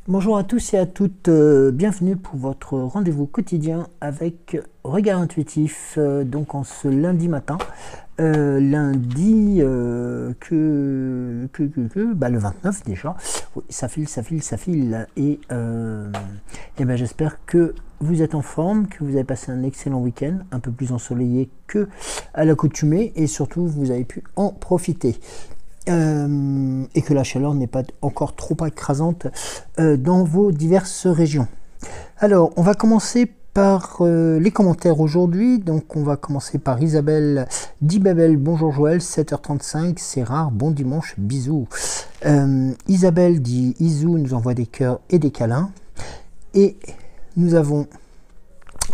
Bonjour à tous et à toutes, bienvenue pour votre rendez-vous quotidien avec Regard Intuitif, donc en ce lundi matin, lundi le 29 déjà. Oui, ça file et ben j'espère que vous êtes en forme, que vous avez passé un excellent week-end, un peu plus ensoleillé que à l'accoutumée et surtout vous avez pu en profiter. Et que la chaleur n'est pas encore trop écrasante dans vos diverses régions. Alors, on va commencer par les commentaires aujourd'hui. Donc, on va commencer par Isabelle dit Babel. Bonjour Joël, 7h35, c'est rare, bon dimanche, bisous. Isabelle dit Isou nous envoie des cœurs et des câlins. Et nous avons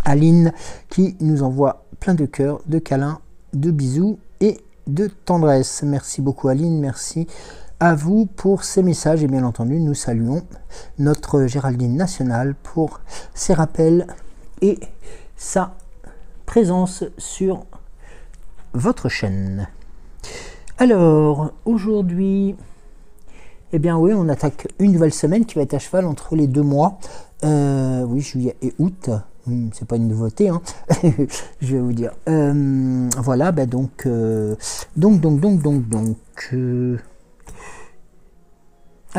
Aline qui nous envoie plein de cœurs, de câlins, de bisous et de tendresse. Merci beaucoup Aline, merci à vous pour ces messages et bien entendu nous saluons notre Géraldine nationale pour ses rappels et sa présence sur votre chaîne. Alors aujourd'hui, eh bien oui, on attaque une nouvelle semaine qui va être à cheval entre les 2 mois, oui, juillet et août. C'est pas une nouveauté, hein. Je vais vous dire. Voilà, bah donc, allez,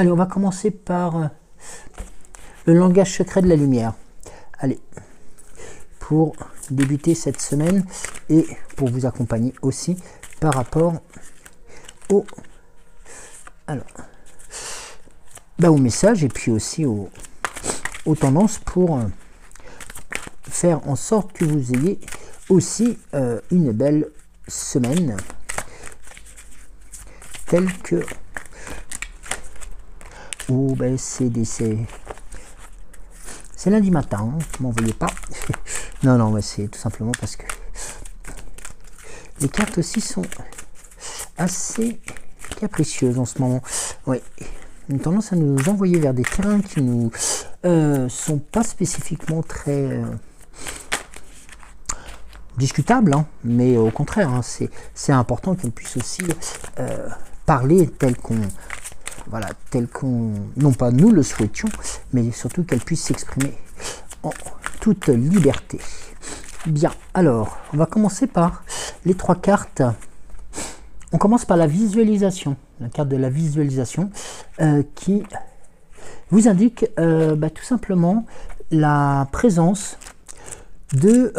on va commencer par le langage secret de la lumière. Allez, pour débuter cette semaine et pour vous accompagner aussi par rapport au, alors, au message et puis aussi aux tendances pour faire en sorte que vous ayez aussi une belle semaine telle que c'est lundi matin, hein, m'en voyez pas. non mais c'est tout simplement parce que les cartes aussi sont assez capricieuses en ce moment. Oui, une tendance à nous envoyer vers des terrains qui nous sont pas spécifiquement très discutable, hein, mais au contraire, hein, c'est important qu'on puisse aussi parler tel qu'on, non pas nous le souhaitions, mais surtout qu'elle puisse s'exprimer en toute liberté. Bien, alors, on va commencer par les 3 cartes. On commence par la visualisation, la carte de la visualisation qui vous indique tout simplement la présence de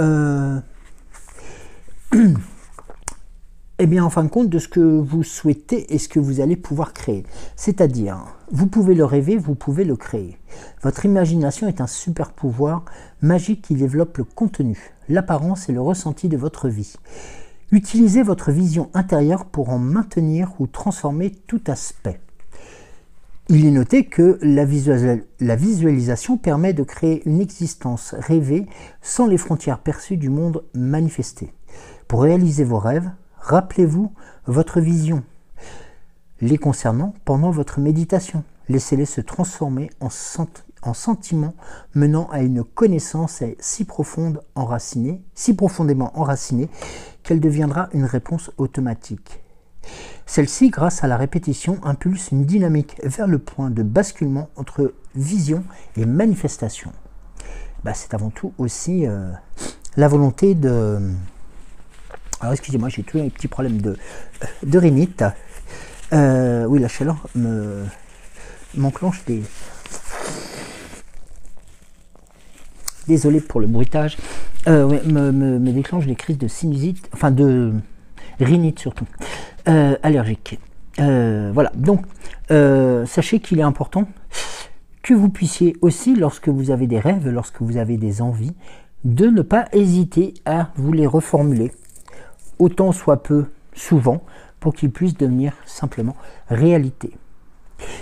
eh bien, en fin de compte, de ce que vous souhaitez et ce que vous allez pouvoir créer. C'est-à-dire, vous pouvez le rêver, vous pouvez le créer. Votre imagination est un super pouvoir magique qui développe le contenu, l'apparence et le ressenti de votre vie. Utilisez votre vision intérieure pour en maintenir ou transformer tout aspect. Il est noté que la visualisation permet de créer une existence rêvée sans les frontières perçues du monde manifesté. Pour réaliser vos rêves, rappelez-vous votre vision les concernant pendant votre méditation. Laissez-les se transformer en sentiments menant à une connaissance si profondément enracinée qu'elle deviendra une réponse automatique. Celle-ci, grâce à la répétition, impulse une dynamique vers le point de basculement entre vision et manifestation. C'est avant tout aussi la volonté de... Alors excusez-moi, j'ai toujours un petit problème de rhinite. Oui, la chaleur m'enclenche des... Désolé pour le bruitage. Me déclenche des crises de sinusite, enfin de rhinite surtout, allergique. Voilà, donc sachez qu'il est important que vous puissiez aussi, lorsque vous avez des rêves, lorsque vous avez des envies, de ne pas hésiter à vous les reformuler, autant soit peu, souvent, pour qu'ils puissent devenir simplement réalité.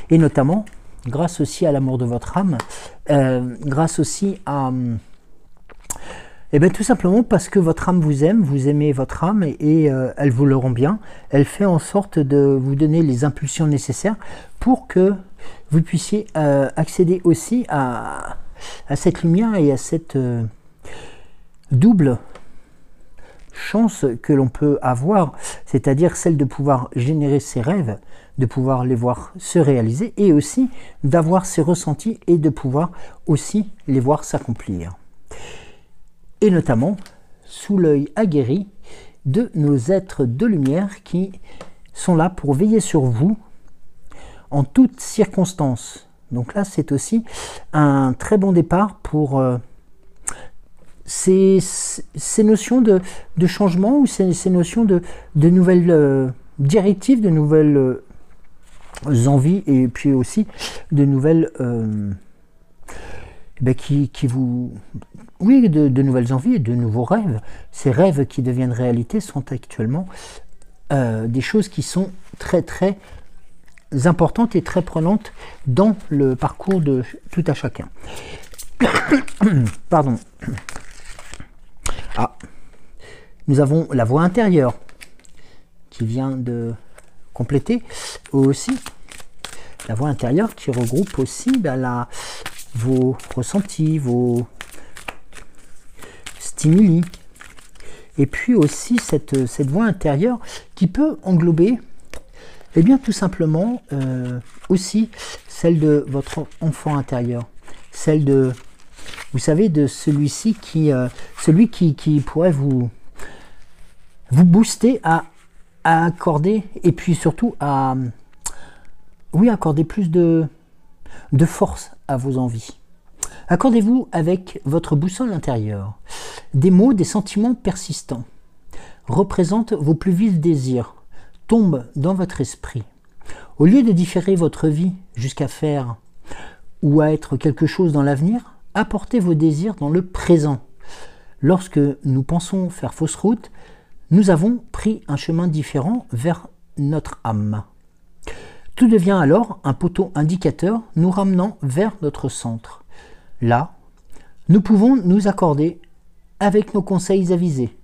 Et notamment, grâce aussi à l'amour de votre âme, grâce aussi à... tout simplement parce que votre âme vous aime, vous aimez votre âme et elle vous le rend bien. Elle fait en sorte de vous donner les impulsions nécessaires pour que vous puissiez accéder aussi à cette lumière et à cette double chance que l'on peut avoir, c'est-à-dire celle de pouvoir générer ses rêves, de pouvoir les voir se réaliser et aussi d'avoir ses ressentis et de pouvoir aussi les voir s'accomplir. Et notamment sous l'œil aguerri de nos êtres de lumière qui sont là pour veiller sur vous en toutes circonstances. Donc là, c'est aussi un très bon départ pour ces notions de changement ou ces notions de nouvelles directives, de nouvelles envies et puis aussi de nouvelles qui vous... Oui, de nouvelles envies et de nouveaux rêves. Ces rêves qui deviennent réalité sont actuellement des choses qui sont très très importantes et très prenantes dans le parcours de tout à chacun. Pardon. Ah, nous avons la voix intérieure qui vient de compléter aussi la voix intérieure qui regroupe aussi vos ressentis, vos stimuli, et puis aussi cette voix intérieure qui peut englober tout simplement aussi celle de votre enfant intérieur, celle de, vous savez, de celui-ci celui qui pourrait vous booster à accorder, et puis surtout à accorder plus de force à vos envies. Accordez-vous avec votre boussole intérieure. Des mots, des sentiments persistants représentent vos plus vifs désirs, tombent dans votre esprit. Au lieu de différer votre vie jusqu'à faire ou à être quelque chose dans l'avenir, apportez vos désirs dans le présent. Lorsque nous pensons faire fausse route, nous avons pris un chemin différent vers notre âme. Tout devient alors un poteau indicateur nous ramenant vers notre centre. Là, nous pouvons nous accorder avec nos conseils avisés.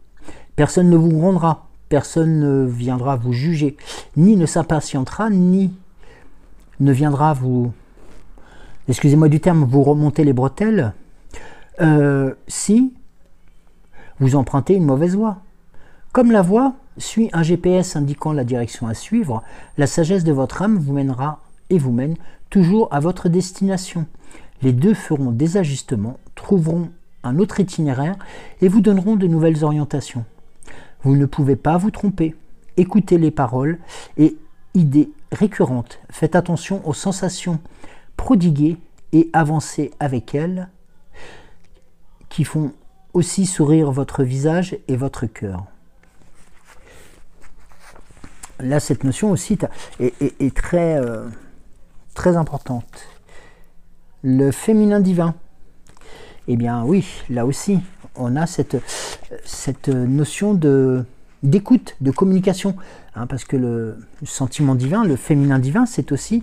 Personne ne vous grondera, personne ne viendra vous juger, ni ne s'impatientera, ni ne viendra vous, excusez-moi du terme, vous remonter les bretelles si vous empruntez une mauvaise voie. Comme la voie suit un GPS indiquant la direction à suivre, la sagesse de votre âme vous mènera et vous mène toujours à votre destination. Les deux feront des ajustements, trouveront un autre itinéraire et vous donneront de nouvelles orientations. Vous ne pouvez pas vous tromper. Écoutez les paroles et idées récurrentes. Faites attention aux sensations prodiguées et avancez avec elles qui font aussi sourire votre visage et votre cœur. Là, cette notion aussi est très, très importante. Le féminin divin. Eh bien oui, là aussi, on a cette notion d'écoute, de communication. Parce que le sentiment divin, le féminin divin, c'est aussi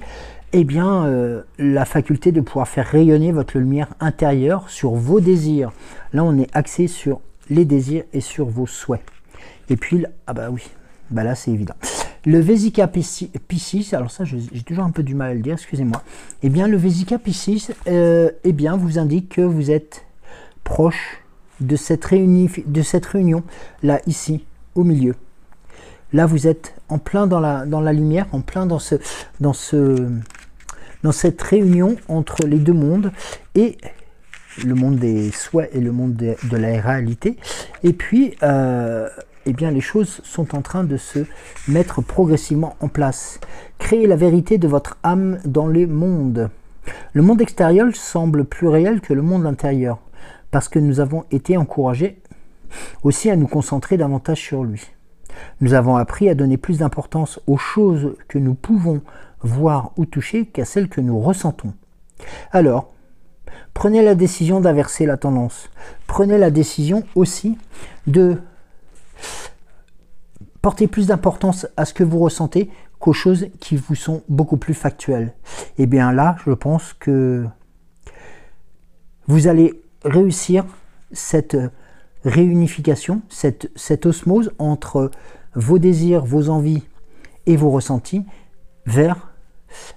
la faculté de pouvoir faire rayonner votre lumière intérieure sur vos désirs. Là, on est axé sur les désirs et sur vos souhaits. Et puis, là, c'est évident. Le Vesica Piscis, alors ça, j'ai toujours un peu du mal à le dire, excusez-moi. Eh bien, le Vesica Piscis, vous indique que vous êtes proche de cette réunion, là, ici, au milieu. Là, vous êtes en plein dans la lumière, en plein dans cette réunion entre les deux mondes, et le monde des souhaits et le monde de la réalité. Et puis, les choses sont en train de se mettre progressivement en place. Créez la vérité de votre âme dans les mondes. Le monde extérieur semble plus réel que le monde intérieur, parce que nous avons été encouragés aussi à nous concentrer davantage sur lui. Nous avons appris à donner plus d'importance aux choses que nous pouvons voir ou toucher qu'à celles que nous ressentons. Alors, prenez la décision d'inverser la tendance. Prenez la décision aussi de porter plus d'importance à ce que vous ressentez qu'aux choses qui vous sont beaucoup plus factuelles. Et bien là, je pense que vous allez réussir cette réunification, cette osmose entre vos désirs, vos envies et vos ressentis vers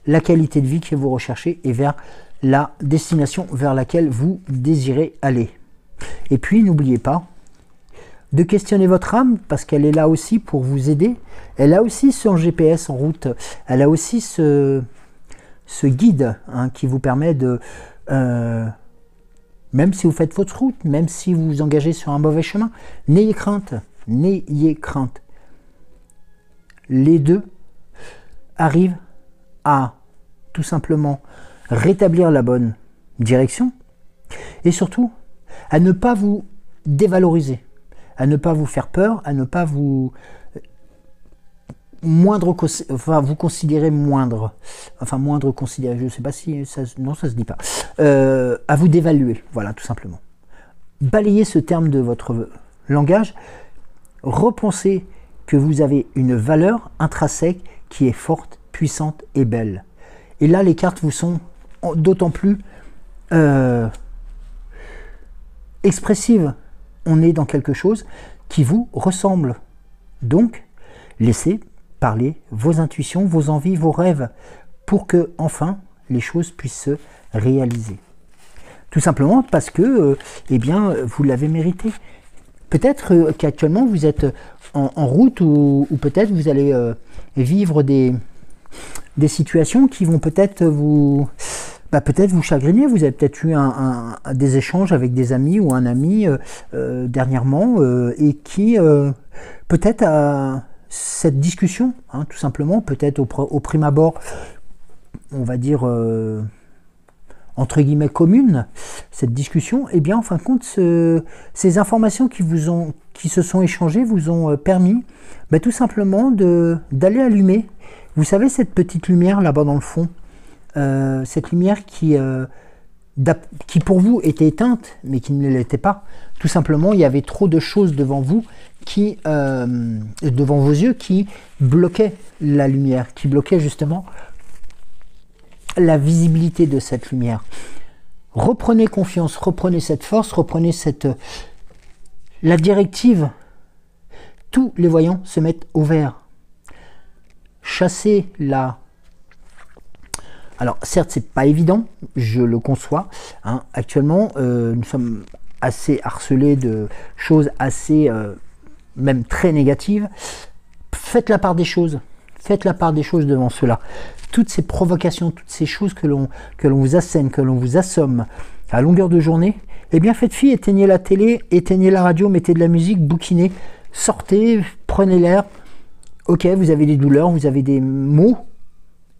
la qualité de vie que vous recherchez et vers la destination vers laquelle vous désirez aller. Et puis, n'oubliez pas de questionner votre âme, parce qu'elle est là aussi pour vous aider. Elle a aussi son GPS en route, elle a aussi ce guide hein, qui vous permet de... même si vous faites fausse route, même si vous vous engagez sur un mauvais chemin, n'ayez crainte, n'ayez crainte. Les deux arrivent à tout simplement rétablir la bonne direction et surtout à ne pas vous dévaloriser, à ne pas vous faire peur, à ne pas vous vous considérer moindre, enfin moindre considéré, je ne sais pas si ça, non ça se dit pas, à vous dévaluer, voilà tout simplement. Balayez ce terme de votre langage, repensez que vous avez une valeur intrinsèque qui est forte, puissante et belle. Et là les cartes vous sont d'autant plus expressives. On est dans quelque chose qui vous ressemble. Donc, laissez parler vos intuitions, vos envies, vos rêves, pour que, enfin, les choses puissent se réaliser. Tout simplement parce que, eh bien, vous l'avez mérité. Peut-être qu'actuellement, vous êtes en route ou peut-être vous allez vivre des situations qui vont peut-être vous chagriner. Vous avez peut-être eu des échanges avec des amis ou un ami dernièrement et qui peut-être a cette discussion, hein, tout simplement, peut-être au prime abord, on va dire entre guillemets commune, cette discussion, et bien en fin de compte, ces informations qui se sont échangées vous ont permis tout simplement d'aller allumer, vous savez, cette petite lumière là-bas dans le fond, cette lumière qui pour vous était éteinte, mais qui ne l'était pas. Tout simplement, il y avait trop de choses devant vous, devant vos yeux, qui bloquaient la lumière, qui bloquaient justement la visibilité de cette lumière. Reprenez confiance, reprenez cette force, reprenez la directive. Tous les voyants se mettent au vert. Chassez la... Alors certes, c'est pas évident, je le conçois. Hein. Actuellement, nous sommes assez harcelés de choses assez, même très négatives. Faites la part des choses. Faites la part des choses devant cela. Toutes ces provocations, toutes ces choses que l'on vous assène, que l'on vous assomme à longueur de journée, eh bien faites fi, éteignez la télé, éteignez la radio, mettez de la musique, bouquinez, sortez, prenez l'air. Ok, vous avez des douleurs, vous avez des mots,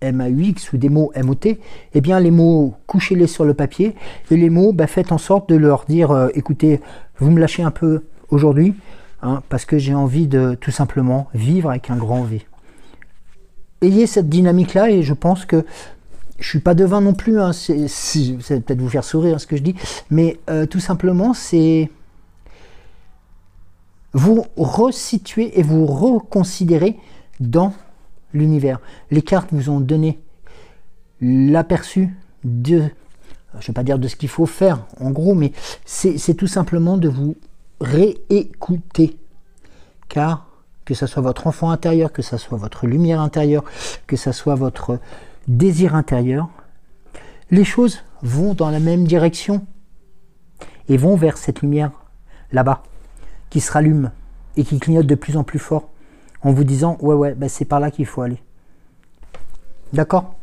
M-A-U-X, ou des mots M-O-T, eh bien les mots, couchez-les sur le papier, et les mots, faites en sorte de leur dire, écoutez, vous me lâchez un peu aujourd'hui, hein, parce que j'ai envie de tout simplement vivre avec un grand V. Ayez cette dynamique-là, et je pense que je suis pas devin non plus, hein, ça va peut-être vous faire sourire ce que je dis, mais tout simplement, c'est vous resituer et vous reconsidérer dans l'univers. Les cartes vous ont donné l'aperçu de, je ne vais pas dire de ce qu'il faut faire, en gros, mais c'est tout simplement de vous réécouter, car que ce soit votre enfant intérieur, que ce soit votre lumière intérieure, que ce soit votre désir intérieur, les choses vont dans la même direction et vont vers cette lumière là-bas qui se rallume et qui clignote de plus en plus fort en vous disant ouais, c'est par là qu'il faut aller. D'accord?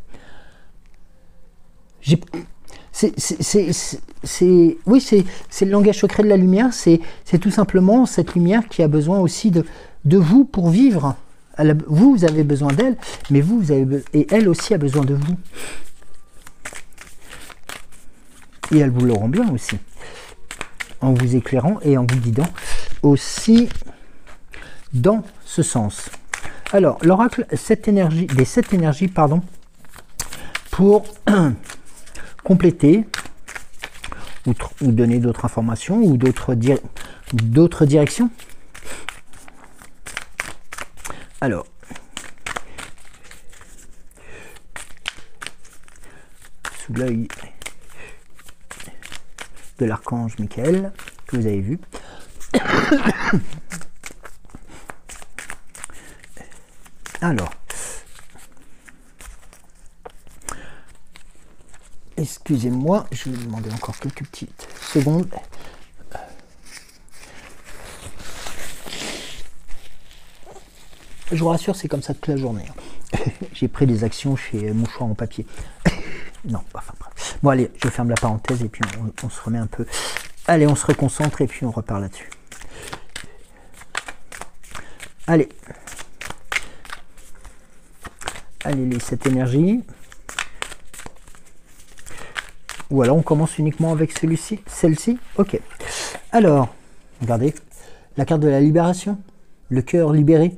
C'est le langage secret de la lumière, c'est tout simplement cette lumière qui a besoin aussi de vous pour vivre. Vous avez besoin d'elle, mais et elle aussi a besoin de vous. Et elle vous le rend bien aussi, en vous éclairant et en vous guidant aussi dans ce sens. Alors, l'oracle des 7 énergies, pardon, pour compléter ou donner d'autres informations ou d'autres directions. Alors, sous l'œil de l'archange Michael, que vous avez vu. Alors, excusez-moi, je vais vous demander encore quelques petites secondes. Je vous rassure, c'est comme ça toute la journée. J'ai pris des actions chez Mouchoir en papier. Non, enfin bref. Bon allez, je ferme la parenthèse et puis on se remet un peu. Allez, on se reconcentre et puis on repart là-dessus. Allez. Allez, cette énergie. Ou alors on commence uniquement avec celui-ci, celle-ci. Ok. Alors, regardez, la carte de la libération, le cœur libéré.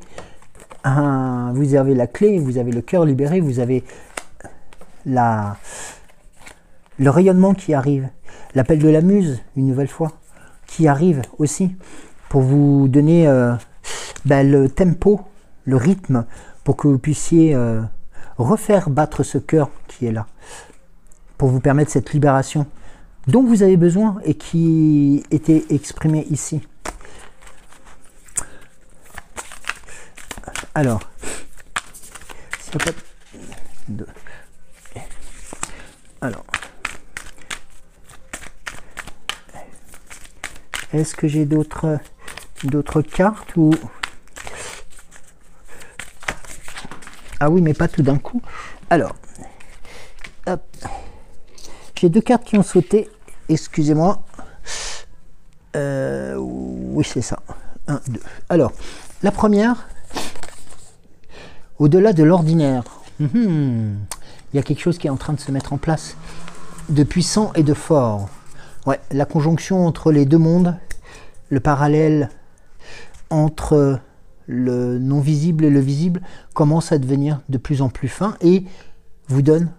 Ah, vous avez la clé, vous avez le cœur libéré, vous avez le rayonnement qui arrive. L'appel de la muse, une nouvelle fois, qui arrive aussi pour vous donner le tempo, le rythme, pour que vous puissiez refaire battre ce cœur qui est là, pour vous permettre cette libération dont vous avez besoin et qui était exprimée ici. Alors, est-ce que j'ai d'autres cartes ou... Ah oui, mais pas tout d'un coup. Alors, hop. J'ai deux cartes qui ont sauté. Excusez-moi. Oui, c'est ça. 1, 2. Alors, la première, au-delà de l'ordinaire. Il y a quelque chose qui est en train de se mettre en place, de puissant et de fort. Ouais, la conjonction entre les deux mondes, le parallèle entre le non visible et le visible commence à devenir de plus en plus fin et vous donne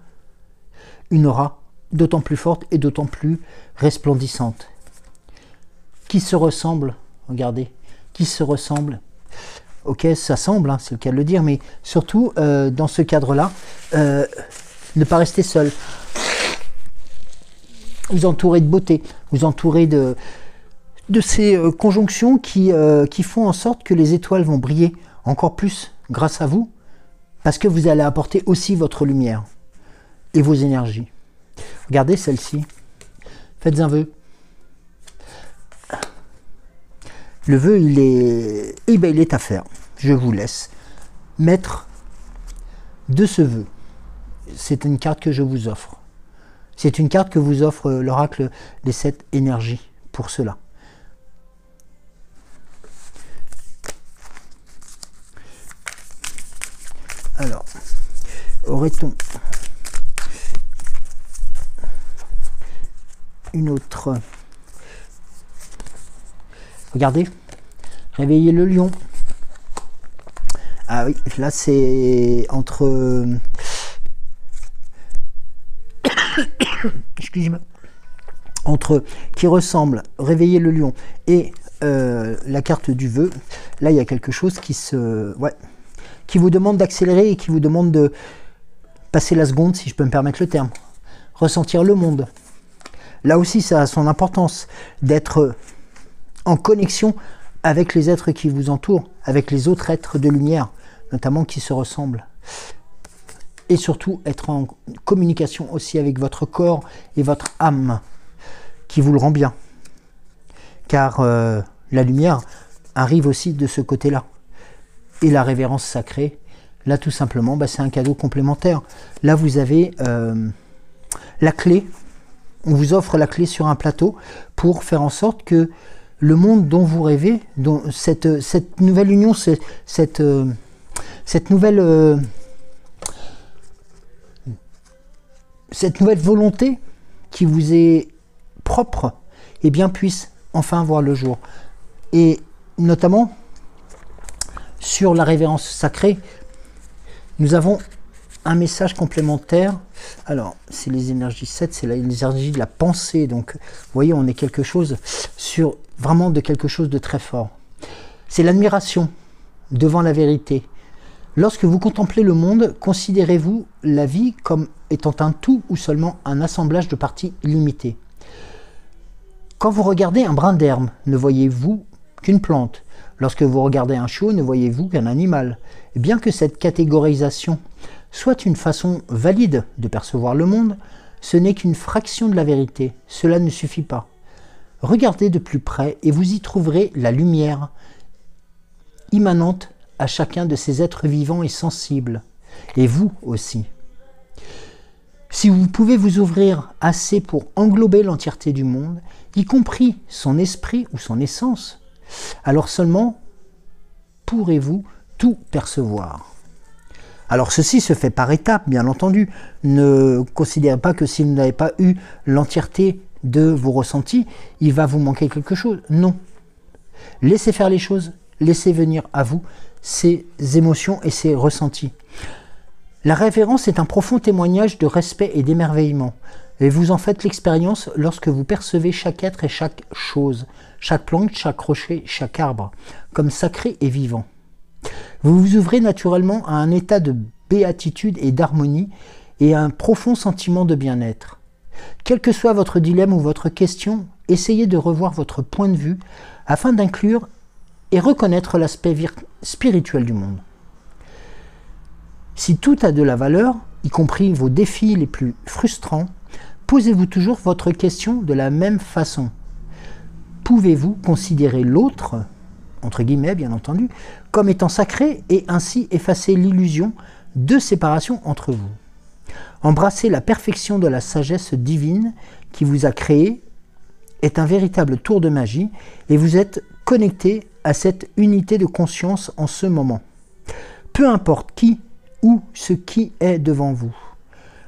une aura d'autant plus forte et d'autant plus resplendissante. Qui se ressemble, regardez, qui se ressemble. Ok, ça semble, hein, c'est le cas de le dire, mais surtout dans ce cadre-là, ne pas rester seul. Vous entourez de beauté, vous entourez de ces conjonctions qui font en sorte que les étoiles vont briller encore plus grâce à vous, parce que vous allez apporter aussi votre lumière et vos énergies. Regardez celle-ci. Faites un vœu. Le vœu, il est à faire. Je vous laisse mettre de ce vœu. C'est une carte que je vous offre. C'est une carte que vous offre l'oracle des 7 énergies pour cela. Alors, aurait-on une autre? Regardez, réveillez le lion. Ah oui, là c'est entre... Excusez-moi. Entre qui ressemble, réveiller le lion, et la carte du vœu, là il y a quelque chose qui se... Ouais, qui vous demande d'accélérer et qui vous demande de passer la seconde, si je peux me permettre le terme. Ressentir le monde. Là aussi, ça a son importance d'être en connexion avec les êtres qui vous entourent, avec les autres êtres de lumière, notamment qui se ressemblent. Et surtout, être en communication aussi avec votre corps et votre âme, qui vous le rend bien. Car la lumière arrive aussi de ce côté-là. Et la révérence sacrée, là tout simplement, c'est un cadeau complémentaire. Là vous avez la clé, on vous offre la clé sur un plateau pour faire en sorte que le monde dont vous rêvez, dont cette nouvelle union, cette nouvelle volonté qui vous est propre, eh bien puisse enfin voir le jour. Et notamment sur la révérence sacrée, nous avons un message complémentaire. Alors, c'est les énergies 7, c'est les énergies de la pensée. Donc, vous voyez, on est quelque chose sur vraiment de quelque chose de très fort. C'est l'admiration devant la vérité. Lorsque vous contemplez le monde, considérez-vous la vie comme étant un tout ou seulement un assemblage de parties limitées? Quand vous regardez un brin d'herbe, ne voyez-vous qu'une plante? Lorsque vous regardez un chiot, ne voyez-vous qu'un animal? Et bien que cette catégorisation soit une façon valide de percevoir le monde, ce n'est qu'une fraction de la vérité. Cela ne suffit pas. Regardez de plus près et vous y trouverez la lumière immanente à chacun de ces êtres vivants et sensibles, et vous aussi. Si vous pouvez vous ouvrir assez pour englober l'entièreté du monde, y compris son esprit ou son essence, alors seulement pourrez-vous tout percevoir. Alors ceci se fait par étapes, bien entendu. Ne considérez pas que si vous n'avez pas eu l'entièreté de vos ressentis, il va vous manquer quelque chose. Non. Laissez faire les choses, laissez venir à vous ces émotions et ces ressentis. La révérence est un profond témoignage de respect et d'émerveillement. Et vous en faites l'expérience lorsque vous percevez chaque être et chaque chose, chaque plante, chaque rocher, chaque arbre, comme sacré et vivant. Vous vous ouvrez naturellement à un état de béatitude et d'harmonie et à un profond sentiment de bien-être. Quel que soit votre dilemme ou votre question, essayez de revoir votre point de vue afin d'inclure et reconnaître l'aspect spirituel du monde. Si tout a de la valeur, y compris vos défis les plus frustrants, posez-vous toujours votre question de la même façon. Pouvez-vous considérer l'autre, entre guillemets bien entendu, comme étant sacré et ainsi effacer l'illusion de séparation entre vous? Embrasser la perfection de la sagesse divine qui vous a créé est un véritable tour de magie et vous êtes connecté à cette unité de conscience en ce moment. Peu importe qui ou ce qui est devant vous,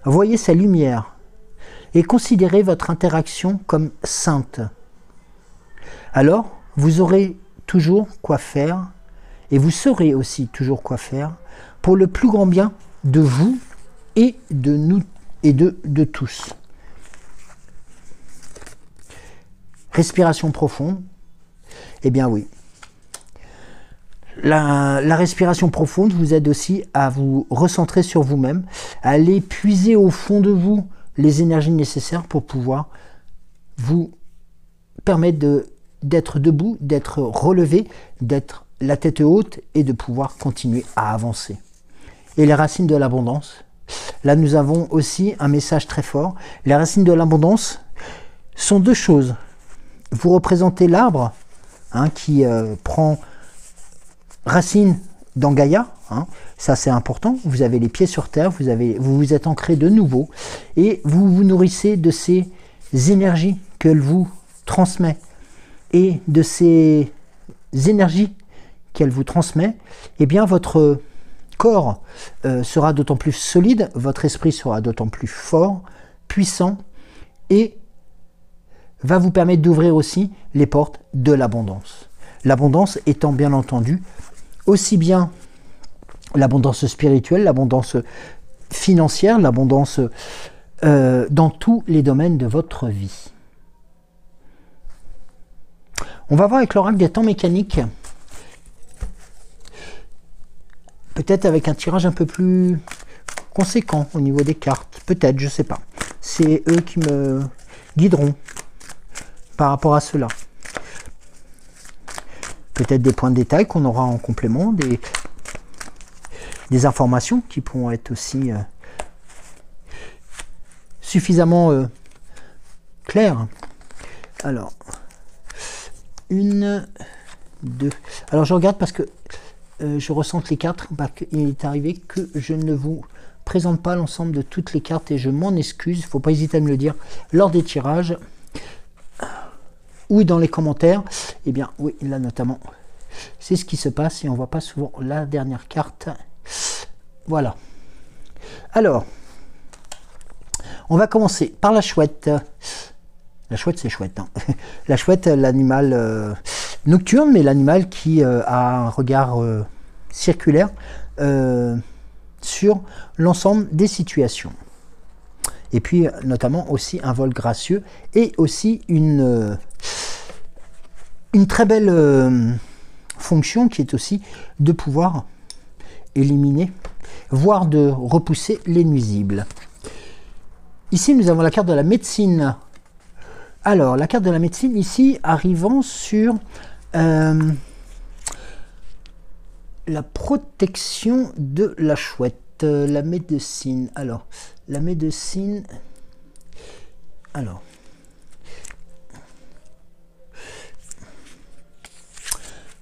voyez sa lumière et considérez votre interaction comme sainte. Alors, vous aurez toujours quoi faire et vous saurez aussi toujours quoi faire pour le plus grand bien de vous et de nous et de tous. Respiration profonde. Eh bien oui. La respiration profonde vous aide aussi à vous recentrer sur vous-même, à aller puiser au fond de vous les énergies nécessaires pour pouvoir vous permettre d'être debout, d'être relevé, d'être la tête haute et de pouvoir continuer à avancer. Et les racines de l'abondance, là nous avons aussi un message très fort. Les racines de l'abondance sont deux choses. Vous représentez l'arbre qui prend racine dans Gaïa, ça c'est important. Vous avez les pieds sur terre, vous vous êtes ancré de nouveau et vous vous nourrissez de ces énergies qu'elle vous transmet. Et de ces énergies qu'elle vous transmet, eh bien votre corps sera d'autant plus solide, votre esprit sera d'autant plus fort, puissant et va vous permettre d'ouvrir aussi les portes de l'abondance. L'abondance étant bien entendu aussi bien l'abondance spirituelle, l'abondance financière, l'abondance dans tous les domaines de votre vie. On va voir avec l'oracle des temps mécaniques. Peut-être avec un tirage un peu plus conséquent au niveau des cartes. Peut-être, je ne sais pas. C'est eux qui me guideront par rapport à cela. Peut-être des points de détail qu'on aura en complément, des informations qui pourront être aussi suffisamment claires. Alors, une, deux. Alors je regarde parce que je ressens les cartes. Il est arrivé que je ne vous présente pas l'ensemble de toutes les cartes et je m'en excuse. Il ne faut pas hésiter à me le dire lors des tirages ou dans les commentaires. Eh bien, oui, là notamment, c'est ce qui se passe et on ne voit pas souvent la dernière carte. Voilà. Alors, on va commencer par la chouette. La chouette, c'est chouette. La chouette, l'animal nocturne, mais l'animal qui a un regard circulaire sur l'ensemble des situations. Et puis, notamment aussi un vol gracieux et aussi une très belle fonction qui est aussi de pouvoir éliminer, voire de repousser les nuisibles. Ici, nous avons la carte de la médecine. Alors, la carte de la médecine, ici, arrivant sur la protection de la chouette, la médecine. Alors, la médecine... Alors...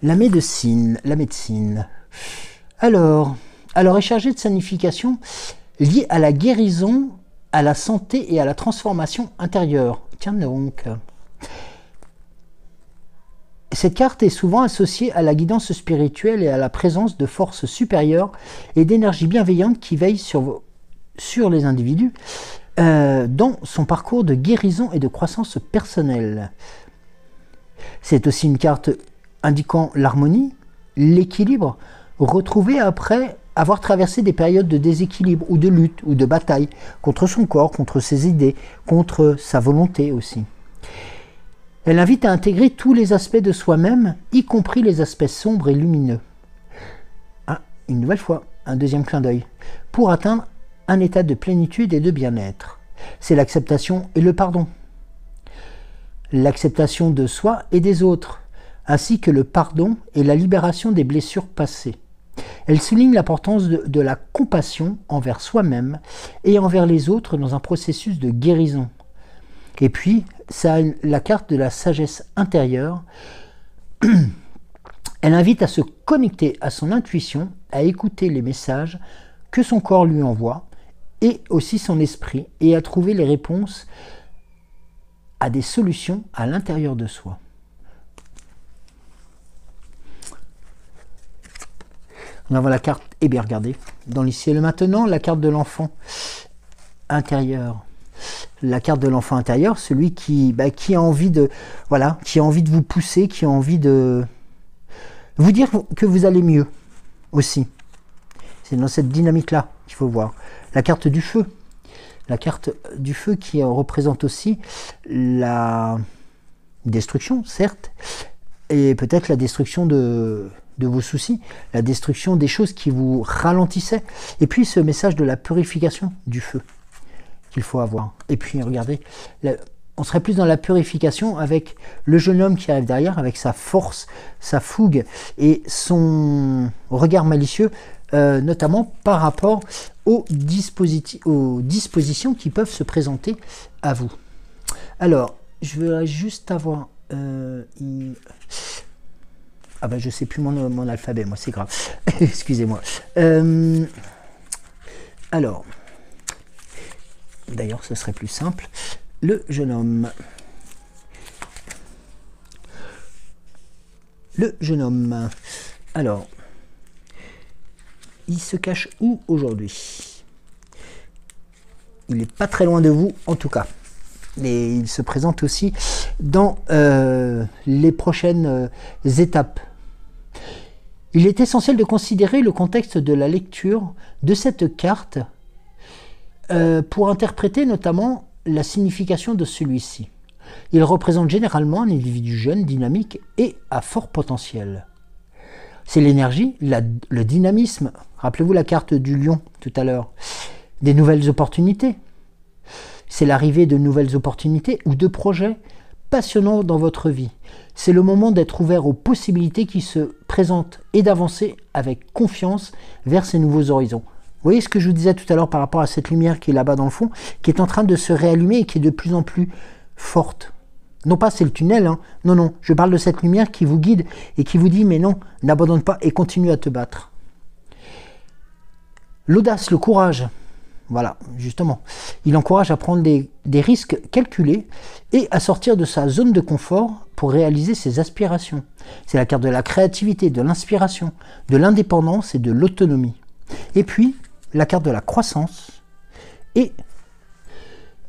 La médecine... Alors est chargé de signification liée à la guérison, à la santé et à la transformation intérieure. Tiens donc. Cette carte est souvent associée à la guidance spirituelle et à la présence de forces supérieures et d'énergies bienveillantes qui veillent sur les individus dans son parcours de guérison et de croissance personnelle. C'est aussi une carte indiquant l'harmonie, l'équilibre, retrouvé après avoir traversé des périodes de déséquilibre ou de lutte ou de bataille contre son corps, contre ses idées, contre sa volonté aussi. Elle invite à intégrer tous les aspects de soi-même, y compris les aspects sombres et lumineux. Une nouvelle fois, un deuxième clin d'œil, pour atteindre un état de plénitude et de bien-être. C'est l'acceptation et le pardon. L'acceptation de soi et des autres, ainsi que le pardon et la libération des blessures passées. Elle souligne l'importance de la compassion envers soi-même et envers les autres dans un processus de guérison. Et puis, ça a la carte de la sagesse intérieure. Elle invite à se connecter à son intuition, à écouter les messages que son corps lui envoie, et aussi son esprit, et à trouver les réponses à des solutions à l'intérieur de soi. On va voir la carte, et bien regardez, dans l'ici et le maintenant, la carte de l'enfant intérieur. La carte de l'enfant intérieur, celui qui a envie de, voilà, qui a envie de vous pousser, qui a envie de vous dire que vous allez mieux aussi. C'est dans cette dynamique-là qu'il faut voir. La carte du feu. La carte du feu qui représente aussi la destruction, certes, et peut-être la destruction de vos soucis, la destruction des choses qui vous ralentissaient. Et puis ce message de la purification du feu qu'il faut avoir. Et puis regardez, on serait plus dans la purification avec le jeune homme qui arrive derrière, avec sa force, sa fougue et son regard malicieux, notamment par rapport aux dispositions qui peuvent se présenter à vous. Alors, je veux juste avoir... Ah ben je sais plus mon alphabet, moi c'est grave. Excusez-moi. Alors, d'ailleurs ce serait plus simple. Le jeune homme. Le jeune homme. Alors, il se cache où aujourd'hui? Il n'est pas très loin de vous en tout cas. Mais il se présente aussi dans les prochaines étapes. Il est essentiel de considérer le contexte de la lecture de cette carte pour interpréter notamment la signification de celui-ci. Il représente généralement un individu jeune, dynamique et à fort potentiel. C'est l'énergie, le dynamisme, rappelez-vous la carte du lion tout à l'heure, des nouvelles opportunités. C'est l'arrivée de nouvelles opportunités ou de projets passionnants dans votre vie. C'est le moment d'être ouvert aux possibilités qui se présentent et d'avancer avec confiance vers ces nouveaux horizons. Vous voyez ce que je vous disais tout à l'heure par rapport à cette lumière qui est là-bas dans le fond, qui est en train de se réallumer et qui est de plus en plus forte. Non pas c'est le tunnel, hein. Non, je parle de cette lumière qui vous guide et qui vous dit mais non, n'abandonne pas et continue à te battre. L'audace, le courage, voilà, justement. Il encourage à prendre des risques calculés et à sortir de sa zone de confort pour réaliser ses aspirations. C'est la carte de la créativité, de l'inspiration, de l'indépendance et de l'autonomie. Et puis, la carte de la croissance et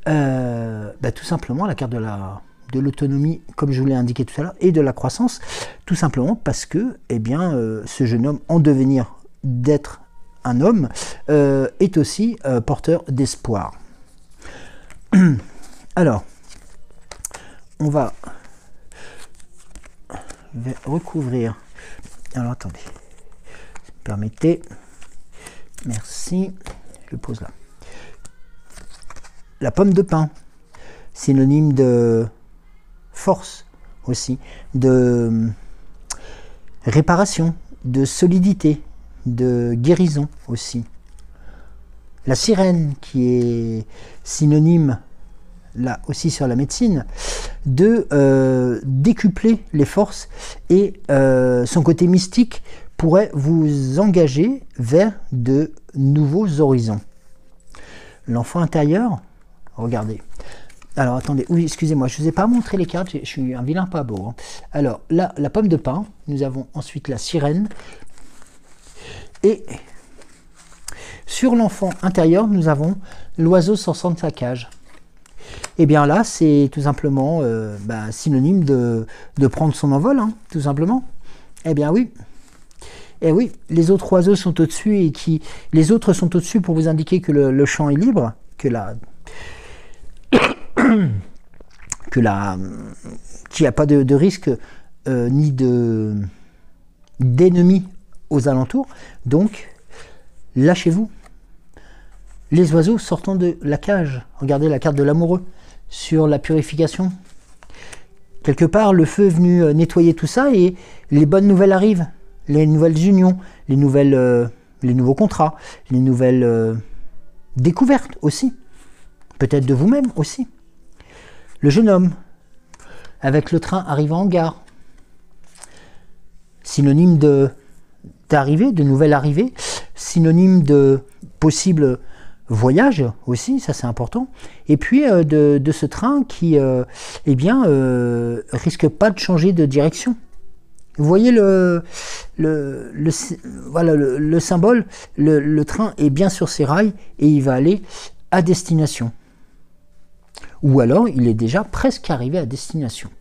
tout simplement la carte de l'autonomie, comme je vous l'ai indiqué tout à l'heure, et de la croissance, tout simplement parce que ce jeune homme, en devenir d'être un homme, est aussi porteur d'espoir. Alors, on va recouvrir. Alors, attendez. Permettez. Merci. Je pose là. La pomme de pin, synonyme de force aussi, de réparation, de solidité, de guérison aussi. La sirène qui est synonyme, là aussi sur la médecine, de décupler les forces et son côté mystique pourrait vous engager vers de nouveaux horizons. L'enfant intérieur, regardez. Alors attendez, oui, excusez-moi, je ne vous ai pas montré les cartes, je suis un vilain pas beau. Hein. Alors là, la pomme de pin, nous avons ensuite la sirène. Et sur l'enfant intérieur, nous avons l'oiseau sortant de sa cage. Et bien là, c'est tout simplement synonyme de prendre son envol, hein, tout simplement. Eh bien oui. Et oui, les autres oiseaux sont au-dessus et les autres sont au-dessus pour vous indiquer que le champ est libre, qu'il n'y a pas de risque ni d'ennemis aux alentours. Donc, lâchez-vous. Les oiseaux sortant de la cage. Regardez la carte de l'amoureux sur la purification. Quelque part, le feu est venu nettoyer tout ça et les bonnes nouvelles arrivent. Les nouvelles unions, les nouveaux contrats, les nouvelles découvertes aussi. Peut-être de vous-même aussi. Le jeune homme, avec le train arrivant en gare. Synonyme d'arrivée, de nouvelle arrivée. Synonyme de possible voyage aussi, ça c'est important. Et puis de ce train qui risque pas de changer de direction. Vous voyez le symbole, le train est bien sur ses rails et il va aller à destination. Ou alors il est déjà presque arrivé à destination.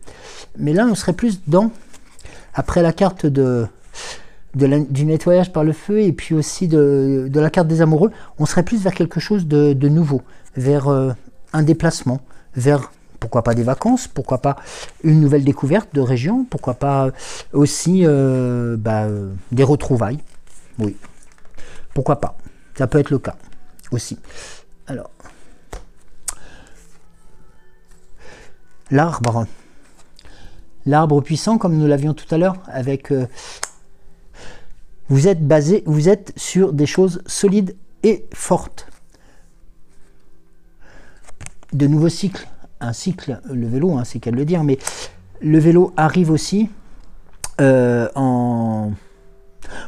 Mais là on serait plus après la carte du nettoyage par le feu et puis aussi de la carte des amoureux, on serait plus vers quelque chose de nouveau, vers un déplacement, vers pourquoi pas des vacances, pourquoi pas une nouvelle découverte de région, pourquoi pas aussi des retrouvailles. Oui, pourquoi pas. Ça peut être le cas aussi. Alors, l'arbre puissant, comme nous l'avions tout à l'heure, avec vous êtes sur des choses solides et fortes. De nouveaux cycles. Un cycle, le vélo, hein, c'est qu'à le dire, mais le vélo arrive aussi en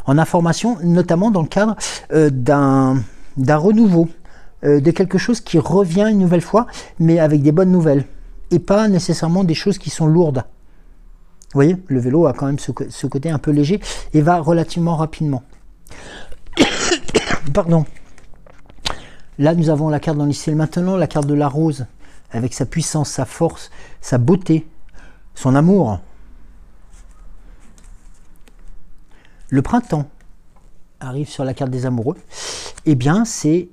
information, notamment dans le cadre d'un renouveau, de quelque chose qui revient une nouvelle fois, mais avec des bonnes nouvelles, et pas nécessairement des choses qui sont lourdes. Vous voyez, le vélo a quand même ce côté un peu léger et va relativement rapidement. Pardon. Là, nous avons la carte dans l'ici et le maintenant, la carte de la rose, avec sa puissance, sa force, sa beauté, son amour. Le printemps arrive sur la carte des amoureux. Eh bien, c'est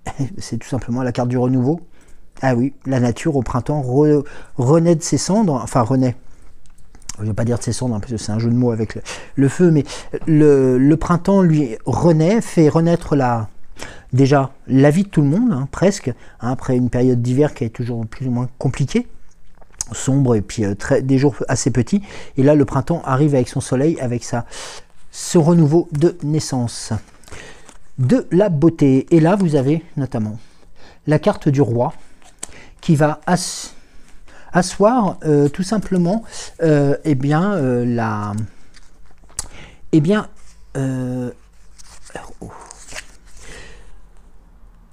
tout simplement la carte du renouveau. Ah oui, la nature au printemps renaît de ses cendres, enfin renaît. Je ne vais pas dire de ses cendres, parce que c'est un jeu de mots avec le feu, mais le printemps, lui, renaît, fait renaître déjà la vie de tout le monde, hein, presque, hein, après une période d'hiver qui est toujours plus ou moins compliquée, sombre, et puis des jours assez petits. Et là, le printemps arrive avec son soleil, avec ce renouveau de naissance. De la beauté. Et là, vous avez notamment la carte du roi, qui va asseoir tout simplement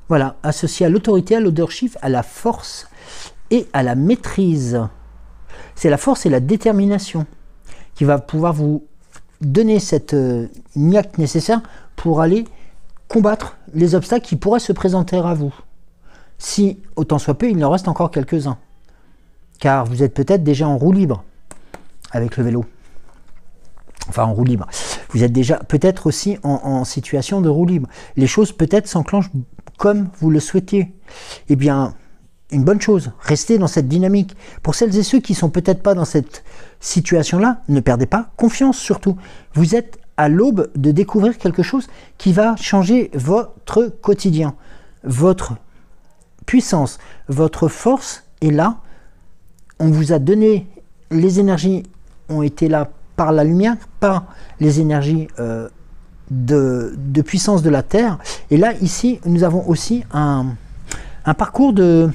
voilà, associé à l'autorité, à leadership, à la force et à la maîtrise. C'est la force et la détermination qui va pouvoir vous donner cette niaque nécessaire pour aller combattre les obstacles qui pourraient se présenter à vous. Si, autant soit peu, il en reste encore quelques-uns. Car vous êtes peut-être déjà en roue libre avec le vélo. Enfin, en roue libre. Vous êtes déjà peut-être aussi en situation de roue libre. Les choses peut-être s'enclenchent comme vous le souhaitiez. Eh bien, une bonne chose. Restez dans cette dynamique. Pour celles et ceux qui ne sont peut-être pas dans cette situation-là, ne perdez pas confiance surtout. Vous êtes à l'aube de découvrir quelque chose qui va changer votre quotidien. Votre puissance, votre force est là. On vous a donné, les énergies ont été là par la lumière, par les énergies de puissance de la Terre. Et là, ici, nous avons aussi un parcours de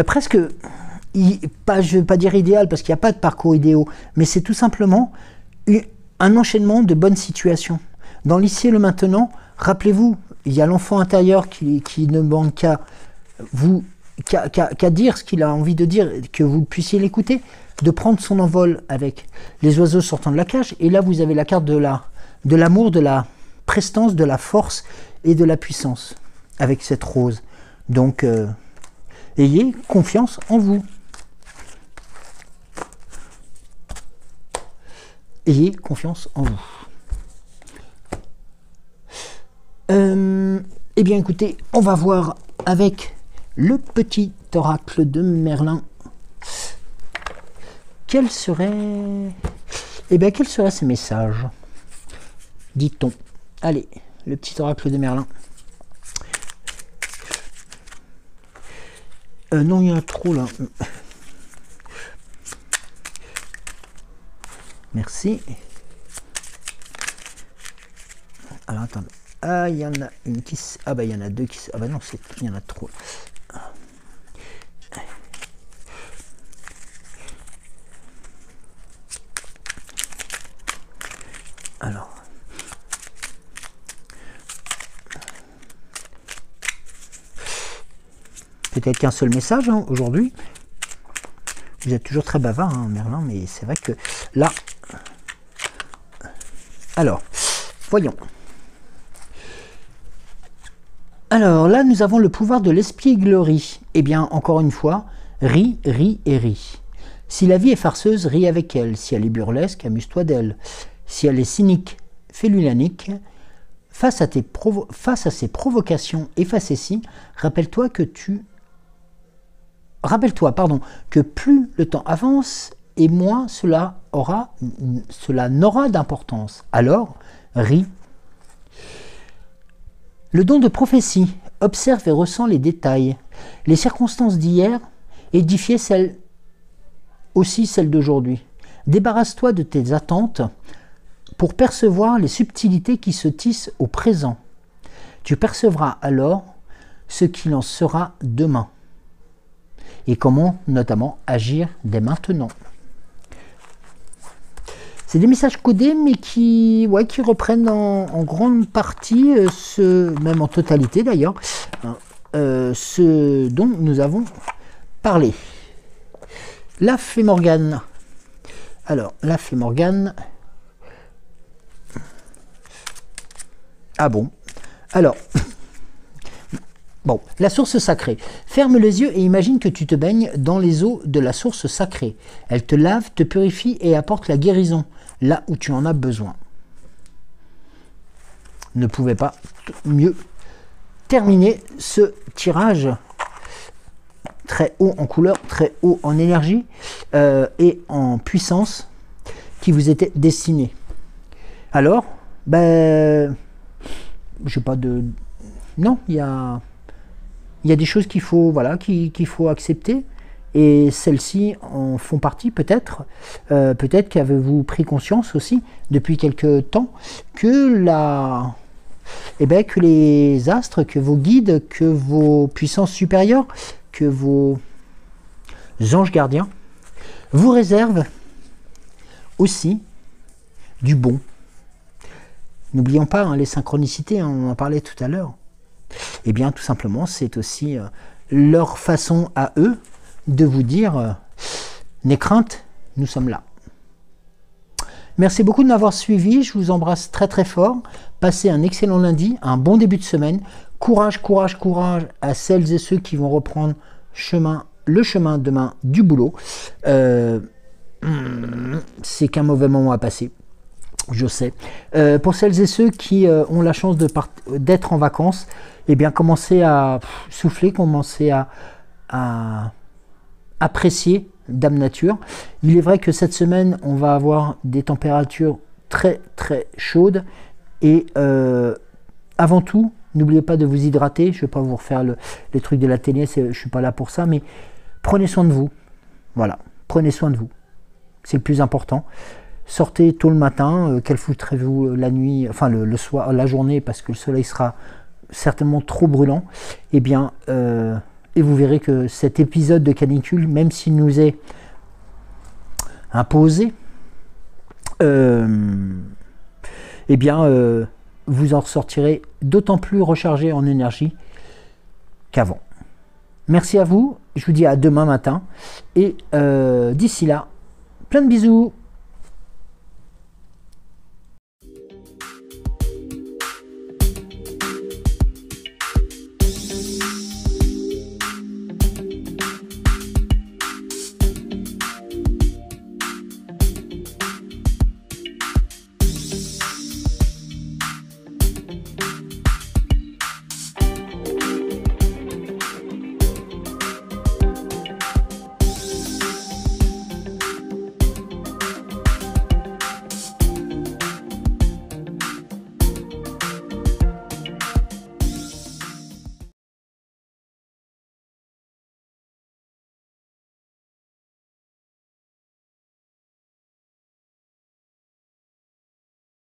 presque, je ne vais pas dire idéal, parce qu'il n'y a pas de parcours idéal, mais c'est tout simplement un enchaînement de bonnes situations. Dans l'ici et le maintenant, rappelez-vous, il y a l'enfant intérieur qui ne manque qu'à dire ce qu'il a envie de dire, que vous puissiez l'écouter, de prendre son envol avec les oiseaux sortant de la cage. Et là, vous avez la carte de l'amour, de la prestance, de la force et de la puissance avec cette rose. Donc, ayez confiance en vous. Ayez confiance en vous. Eh bien, écoutez, on va voir avec le petit oracle de Merlin. Quels seraient ces messages, dit-on? Allez, le petit oracle de Merlin. Non, il y en a trop là. Merci. Alors, attendez. Ah, il y en a une qui... Ah, bah, il y en a deux qui... Ah, bah non, il y en a trop. Alors... Peut-être qu'un seul message, hein, aujourd'hui. Vous êtes toujours très bavard, hein, Merlin, mais c'est vrai que là... Alors, voyons. Alors là, nous avons le pouvoir de l'espièglerie. Eh bien, encore une fois, ris, ris et ris. Si la vie est farceuse, ris avec elle. Si elle est burlesque, amuse-toi d'elle. Si elle est cynique, fais-lui la nique. Face à ces provocations et facéties, rappelle-toi que plus le temps avance et moins cela n'aura d'importance. Alors, ris. Le don de prophétie, observe et ressent les détails. Les circonstances d'hier édifiaient celles d'aujourd'hui. Débarrasse-toi de tes attentes pour percevoir les subtilités qui se tissent au présent. Tu percevras alors ce qu'il en sera demain et comment notamment agir dès maintenant. C'est des messages codés, mais qui reprennent en grande partie, même en totalité d'ailleurs, ce dont nous avons parlé. La fée Morgane. Alors, la fée Morgane. Ah bon? Alors, bon, la source sacrée. Ferme les yeux et imagine que tu te baignes dans les eaux de la source sacrée. Elle te lave, te purifie et apporte la guérison là où tu en as besoin. Ne pouvait pas mieux terminer ce tirage très haut en couleur, très haut en énergie et en puissance qui vous était destiné. Alors, ben, j'ai pas de... Non, il y a des choses qu'il faut, qu'il faut accepter. Et celles-ci en font partie peut-être. Peut-être qu'avez-vous pris conscience aussi depuis quelque temps que que les astres, que vos guides, que vos puissances supérieures, que vos anges gardiens vous réservent aussi du bon. N'oublions pas les synchronicités, on en parlait tout à l'heure. Eh bien, tout simplement, c'est aussi leur façon à eux de vous dire n'aie crainte, nous sommes là. Merci beaucoup de m'avoir suivi, je vous embrasse très très fort. Passez un excellent lundi, un bon début de semaine. Courage, courage, courage à celles et ceux qui vont reprendre le chemin demain du boulot. C'est qu'un mauvais moment à passer, je sais. Pour celles et ceux qui ont la chance d'être en vacances, eh bien commencez à souffler, commencez à apprécier Dame Nature. Il est vrai que cette semaine, on va avoir des températures très très chaudes et avant tout, n'oubliez pas de vous hydrater. Je ne vais pas vous refaire les trucs de la télé, je ne suis pas là pour ça, mais prenez soin de vous. Voilà, prenez soin de vous. C'est le plus important. Sortez tôt le matin, quel foutrez-vous la nuit, enfin le soir, la journée, parce que le soleil sera certainement trop brûlant. Eh bien, et vous verrez que cet épisode de canicule, même s'il nous est imposé, eh bien, vous en ressortirez d'autant plus rechargé en énergie qu'avant. Merci à vous, je vous dis à demain matin, et d'ici là, plein de bisous.